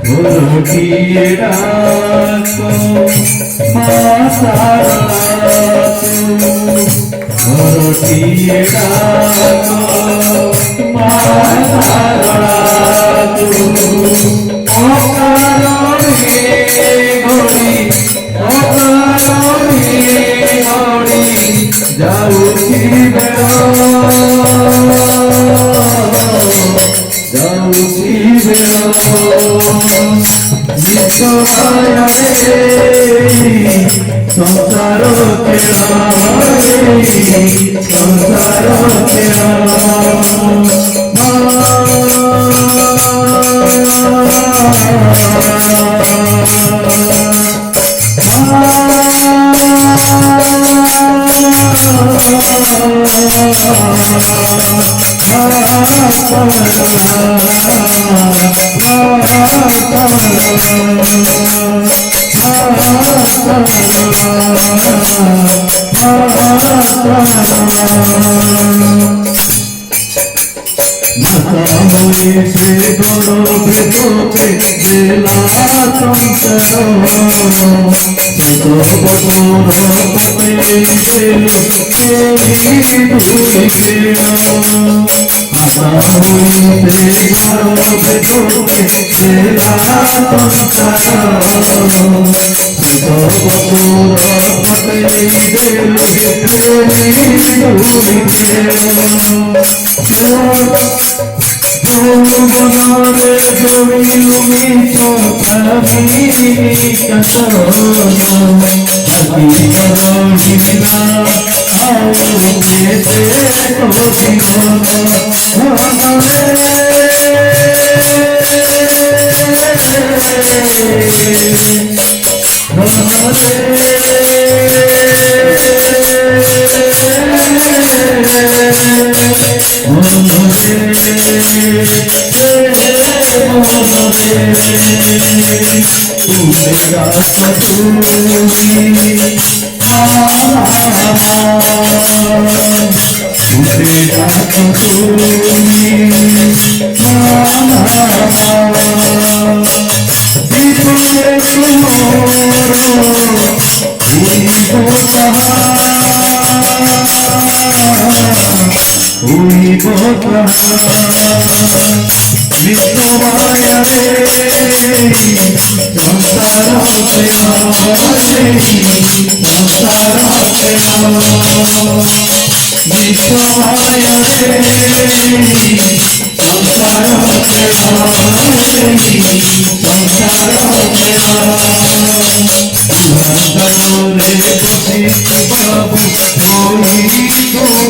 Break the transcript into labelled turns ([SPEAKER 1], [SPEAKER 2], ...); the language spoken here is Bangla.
[SPEAKER 1] ঘুরিয়ে ডাকো ঘুরিয়ে ডাকো যাউছি বেড়া যাউছি বেড়া বিশ্বমায়া রে সংসার তেরা সংসার তেরা হয়েছে গর্বে তোকে বেলা সংসার শত বছর পথে গেল ভুলে গেল আশা হইতে গর্বে তোকে বেলা সংসার শত বছর পথে গেল ভুলে গেল মনরে জমিলুমি চোখামি কতনা আও পেতে বিশ্বমায়া রে সংসার বিশ্বমায়া রে সংসার